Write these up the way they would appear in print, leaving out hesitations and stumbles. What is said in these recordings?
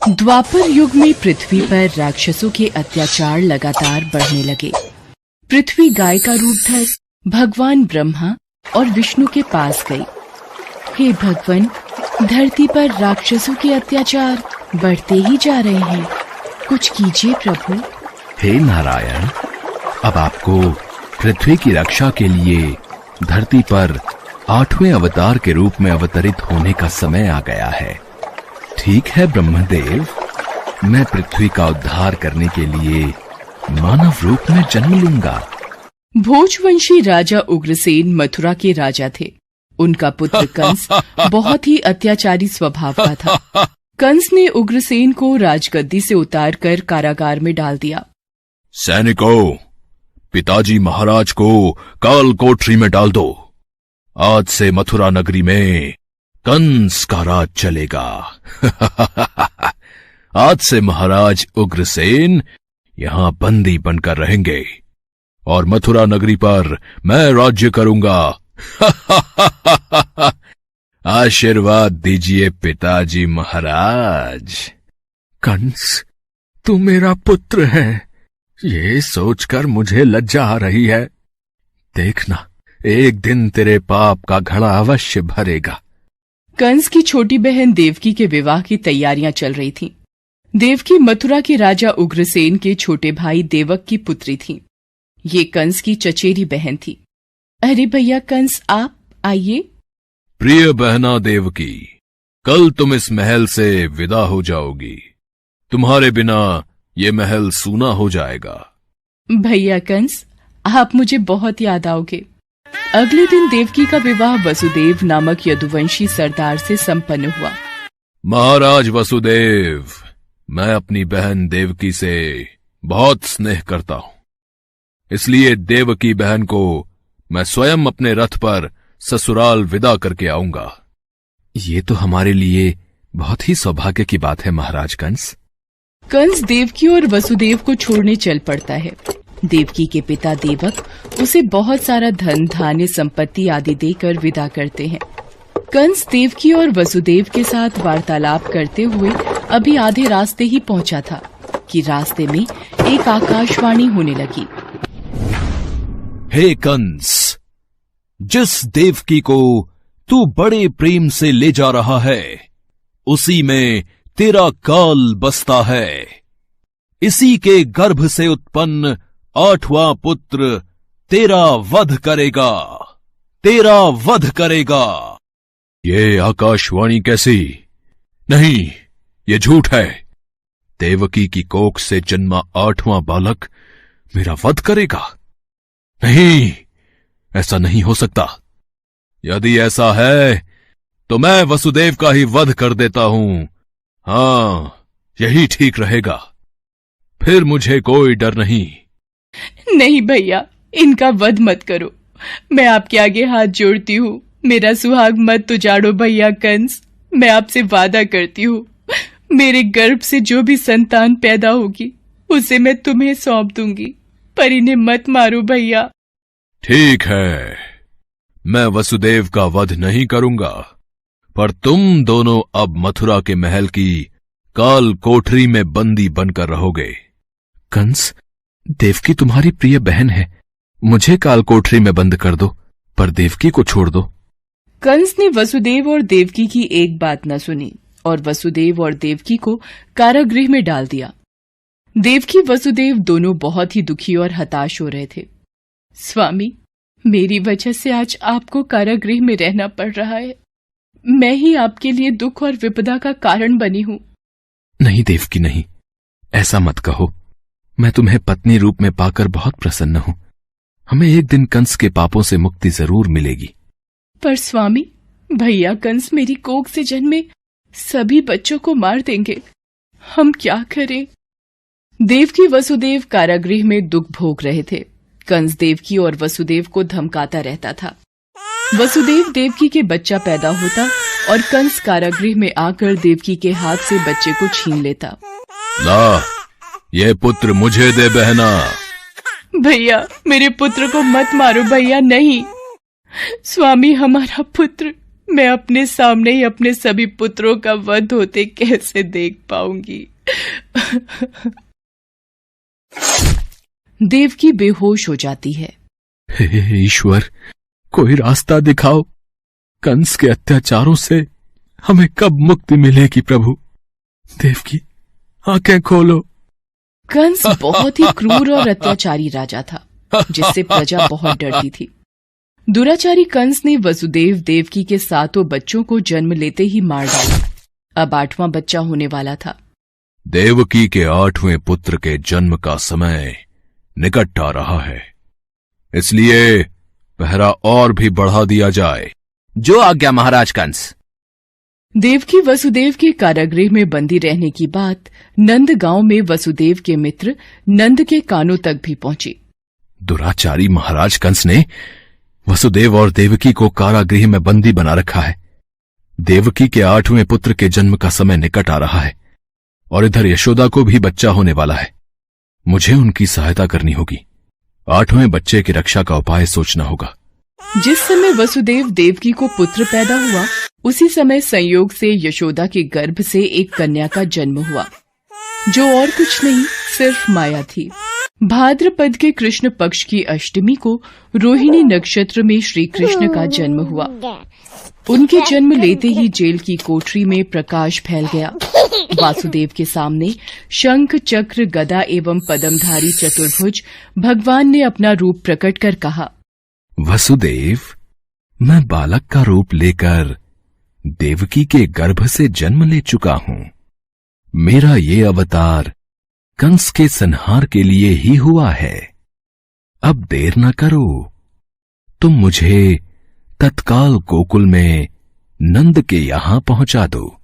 द्वापर युग में पृथ्वी पर राक्षसों के अत्याचार लगातार बढ़ने लगे। पृथ्वी गाय का रूप धर भगवान ब्रह्मा और विष्णु के पास गई। हे भगवान, धरती पर राक्षसों के अत्याचार बढ़ते ही जा रहे हैं, कुछ कीजिए प्रभु। हे नारायण, अब आपको पृथ्वी की रक्षा के लिए धरती पर 8वें अवतार के रूप में अवतरित होने का समय आ गया है। ठीक है ब्रह्मदेव, मैं पृथ्वी का उद्धार करने के लिए मानव रूप में जन्म लूंगा। भोजवंशी राजा उग्रसेन मथुरा के राजा थे। उनका पुत्र कंस बहुत ही अत्याचारी स्वभाव का था। कंस ने उग्रसेन को राजगद्दी से उतारकर कारागार में डाल दिया। सैनिकों, पिताजी महाराज को काल कोठरी में डाल दो। आज से मथुरा नगरी में कंस का राज चलेगा। आज से महाराज उग्रसेन यहां बंदी बनकर रहेंगे और मथुरा नगरी पर मैं राज्य करूंगा। आशीर्वाद दीजिए पिताजी महाराज। कंस, तू मेरा पुत्र है, ये सोचकर मुझे लज्जा आ रही है। देखना, एक दिन तेरे पाप का घड़ा अवश्य भरेगा। कंस की छोटी बहन देवकी के विवाह की तैयारियां चल रही थीं। देवकी मथुरा के राजा उग्रसेन के छोटे भाई देवक की पुत्री थी। ये कंस की चचेरी बहन थी। अरे भैया कंस, आप आइए। प्रिय बहना देवकी, कल तुम इस महल से विदा हो जाओगी। तुम्हारे बिना ये महल सूना हो जाएगा। भैया कंस, आप मुझे बहुत याद आओगे। अगले दिन देवकी का विवाह वसुदेव नामक यदुवंशी सरदार से संपन्न हुआ। महाराज वसुदेव, मैं अपनी बहन देवकी से बहुत स्नेह करता हूं, इसलिए देवकी बहन को मैं स्वयं अपने रथ पर ससुराल विदा करके आऊंगा। ये तो हमारे लिए बहुत ही सौभाग्य की बात है महाराज कंस। कंस देवकी और वसुदेव को छोड़ने चल पड़ता है। देवकी के पिता देवक उसे बहुत सारा धन धान्य संपत्ति आदि देकर विदा करते हैं। कंस देवकी और वसुदेव के साथ वार्तालाप करते हुए अभी आधे रास्ते ही पहुंचा था कि रास्ते में एक आकाशवाणी होने लगी। हे कंस, जिस देवकी को तू बड़े प्रेम से ले जा रहा है, उसी में तेरा काल बसता है। इसी के गर्भ से उत्पन्न 8वां पुत्र तेरा वध करेगा, तेरा वध करेगा। ये आकाशवाणी कैसी? नहीं, ये झूठ है। देवकी की कोख से जन्मा 8वां बालक मेरा वध करेगा? नहीं, ऐसा नहीं हो सकता। यदि ऐसा है तो मैं वसुदेव का ही वध कर देता हूं। हाँ, यही ठीक रहेगा। फिर मुझे कोई डर नहीं। नहीं भैया, इनका वध मत करो। मैं आपके आगे हाथ जोड़ती हूँ, मेरा सुहाग मत उजाड़ो भैया कंस। मैं आपसे वादा करती हूँ, मेरे गर्भ से जो भी संतान पैदा होगी उसे मैं तुम्हें सौंप दूंगी, पर इन्हें मत मारो भैया। ठीक है, मैं वसुदेव का वध नहीं करूंगा, पर तुम दोनों अब मथुरा के महल की काल कोठरी में बंदी बनकर रहोगे। कंस, देवकी तुम्हारी प्रिय बहन है, मुझे काल कोठरी में बंद कर दो, पर देवकी को छोड़ दो। कंस ने वसुदेव और देवकी की एक बात न सुनी और वसुदेव और देवकी को कारागृह में डाल दिया। देवकी वसुदेव दोनों बहुत ही दुखी और हताश हो रहे थे। स्वामी, मेरी वजह से आज आपको कारागृह में रहना पड़ रहा है। मैं ही आपके लिए दुख और विपदा का कारण बनी हूँ। नहीं देवकी, नहीं, ऐसा मत कहो। मैं तुम्हें पत्नी रूप में पाकर बहुत प्रसन्न हूं। हमें एक दिन कंस के पापों से मुक्ति जरूर मिलेगी। पर स्वामी, भैया कंस मेरी कोख से जन्मे सभी बच्चों को मार देंगे। हम क्या करें? देवकी वसुदेव कारागृह में दुख भोग रहे थे। कंस देवकी और वसुदेव को धमकाता रहता था। वसुदेव देवकी के बच्चा पैदा होता और कंस कारागृह में आकर देवकी के हाथ से बच्चे को छीन लेता। ला, ये पुत्र मुझे दे बहना। भैया, मेरे पुत्र को मत मारो भैया। नहीं स्वामी, हमारा पुत्र मैं अपने सामने ही अपने सभी पुत्रों का वध होते कैसे देख पाऊंगी। देवकी बेहोश हो जाती है। हे ईश्वर, कोई रास्ता दिखाओ। कंस के अत्याचारों से हमें कब मुक्ति मिलेगी प्रभु। देवकी, आंखें खोलो। कंस बहुत ही क्रूर और अत्याचारी राजा था, जिससे प्रजा बहुत डरती थी। दुराचारी कंस ने वसुदेव देवकी के 7 बच्चों को जन्म लेते ही मार डाला। अब 8वां बच्चा होने वाला था। देवकी के 8वें पुत्र के जन्म का समय निकट आ रहा है, इसलिए पहरा और भी बढ़ा दिया जाए। जो आज्ञा महाराज कंस। देवकी वसुदेव के कारागृह में बंदी रहने की बात नंद गांव में वसुदेव के मित्र नंद के कानों तक भी पहुंची। दुराचारी महाराज कंस ने वसुदेव और देवकी को कारागृह में बंदी बना रखा है। देवकी के 8वें पुत्र के जन्म का समय निकट आ रहा है और इधर यशोदा को भी बच्चा होने वाला है। मुझे उनकी सहायता करनी होगी। 8वें बच्चे की रक्षा का उपाय सोचना होगा। जिस समय वसुदेव देवकी को पुत्र पैदा हुआ, उसी समय संयोग से यशोदा के गर्भ से एक कन्या का जन्म हुआ, जो और कुछ नहीं सिर्फ माया थी। भाद्रपद के कृष्ण पक्ष की अष्टमी को रोहिणी नक्षत्र में श्री कृष्ण का जन्म हुआ। उनके जन्म लेते ही जेल की कोठरी में प्रकाश फैल गया। वासुदेव के सामने शंख, चक्र, गदा एवं पद्मधारी चतुर्भुज भगवान ने अपना रूप प्रकट कर कहा, वसुदेव, मैं बालक का रूप लेकर देवकी के गर्भ से जन्म ले चुका हूं। मेरा ये अवतार कंस के संहार के लिए ही हुआ है। अब देर न करो, तुम मुझे तत्काल गोकुल में नंद के यहां पहुंचा दो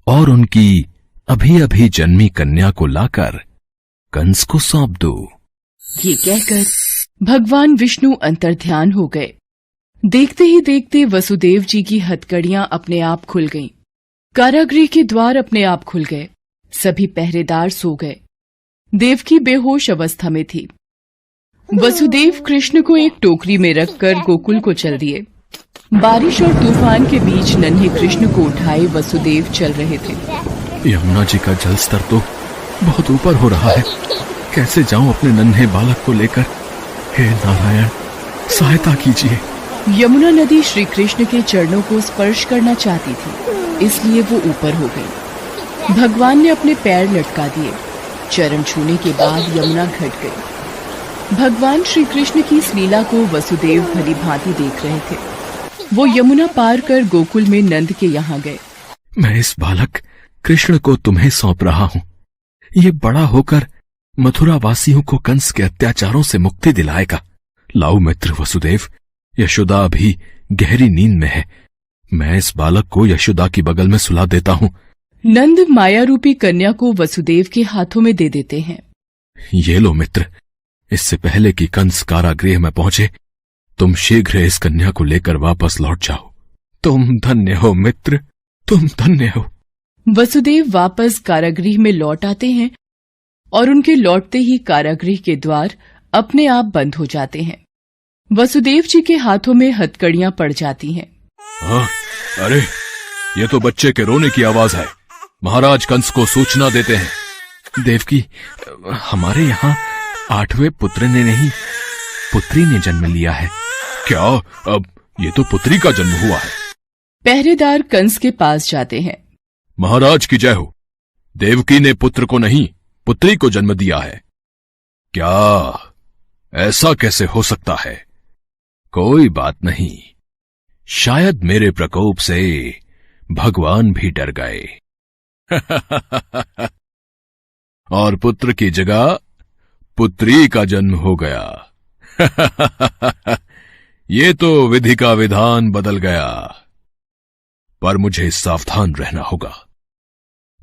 और उनकी अभी अभी जन्मी कन्या को लाकर कंस को सौंप दो। ये कहकर भगवान विष्णु अंतर्ध्यान हो गए। देखते ही देखते वसुदेव जी की हथकड़ियां अपने आप खुल गईं। कारागृह के द्वार अपने आप खुल गए। सभी पहरेदार सो गए। देवकी बेहोश अवस्था में थी। वसुदेव कृष्ण को एक टोकरी में रखकर गोकुल को चल दिए। बारिश और तूफान के बीच नन्हे कृष्ण को उठाए वसुदेव चल रहे थे। यमुना जी का जल स्तर तो बहुत ऊपर हो रहा है। कैसे जाऊं अपने नन्हे बालक को लेकर? हे नारायण, सहायता कीजिए। यमुना नदी श्री कृष्ण के चरणों को स्पर्श करना चाहती थी, इसलिए वो ऊपर हो गई। भगवान ने अपने पैर लटका दिए। चरण छूने के बाद यमुना घट गई। भगवान श्री कृष्ण की इस लीला को वसुदेव भली भांति देख रहे थे। वो यमुना पार कर गोकुल में नंद के यहाँ गए। मैं इस बालक कृष्ण को तुम्हें सौंप रहा हूं। ये बड़ा होकर मथुरा वासियों को कंस के अत्याचारों से मुक्ति दिलाएगा। लाओ मित्र वसुदेव, यशोदा अभी गहरी नींद में है। मैं इस बालक को यशोदा की बगल में सुला देता हूं। नंद माया रूपी कन्या को वसुदेव के हाथों में दे देते हैं। ये लो मित्र, इससे पहले कि कंस कारागृह में पहुंचे, तुम शीघ्र इस कन्या को लेकर वापस लौट जाओ। तुम धन्य हो मित्र, तुम धन्य हो। वसुदेव वापस कारागृह में लौट आते हैं और उनके लौटते ही कारागृह के द्वार अपने आप बंद हो जाते हैं। वसुदेव जी के हाथों में हथकड़ियां पड़ जाती हैं। हाँ, अरे ये तो बच्चे के रोने की आवाज है। महाराज कंस को सूचना देते हैं। देवकी, हमारे यहाँ 8वें पुत्र ने नहीं, पुत्री ने जन्म लिया है। क्या? अब ये तो पुत्री का जन्म हुआ है। पहरेदार कंस के पास जाते हैं। महाराज की जय हो। देवकी ने पुत्र को नहीं, पुत्री को जन्म दिया है। क्या? ऐसा कैसे हो सकता है? कोई बात नहीं, शायद मेरे प्रकोप से भगवान भी डर गए और पुत्र की जगह पुत्री का जन्म हो गया। ये तो विधि का विधान बदल गया। पर मुझे सावधान रहना होगा।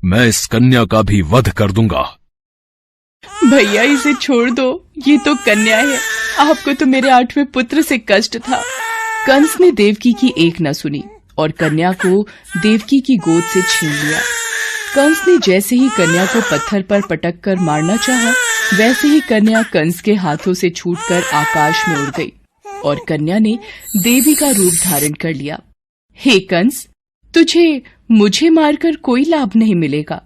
मैं इस कन्या का भी वध कर दूंगा। भैया, इसे छोड़ दो, ये तो कन्या है। आपको तो मेरे 8वें पुत्र से कष्ट था। कंस ने देवकी की एक न सुनी और कन्या को देवकी की गोद से छीन लिया। कंस ने जैसे ही कन्या को पत्थर पर पटक कर मारना चाहा, वैसे ही कन्या कंस के हाथों से छूटकर आकाश में उड़ गई और कन्या ने देवी का रूप धारण कर लिया। हे कंस, तुझे मुझे मारकर कोई लाभ नहीं मिलेगा।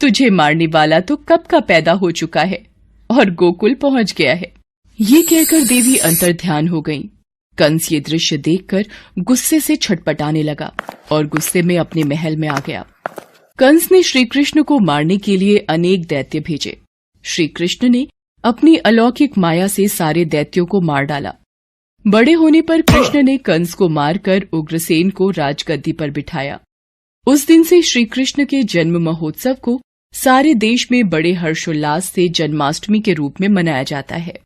तुझे मारने वाला तो कब का पैदा हो चुका है और गोकुल पहुंच गया है। ये कहकर देवी अंतर्ध्यान हो गईं। कंस ये दृश्य देखकर गुस्से से छटपटाने लगा और गुस्से में अपने महल में आ गया। कंस ने श्री कृष्ण को मारने के लिए अनेक दैत्य भेजे। श्री कृष्ण ने अपनी अलौकिक माया से सारे दैत्यों को मार डाला। बड़े होने पर कृष्ण ने कंस को मारकर उग्रसेन को राजगद्दी पर बिठाया। उस दिन से श्री कृष्ण के जन्म महोत्सव को सारे देश में बड़े हर्षोल्लास से जन्माष्टमी के रूप में मनाया जाता है।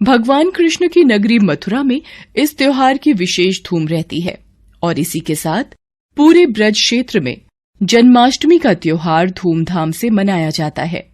भगवान कृष्ण की नगरी मथुरा में इस त्योहार की विशेष धूम रहती है और इसी के साथ पूरे ब्रज क्षेत्र में जन्माष्टमी का त्योहार धूमधाम से मनाया जाता है।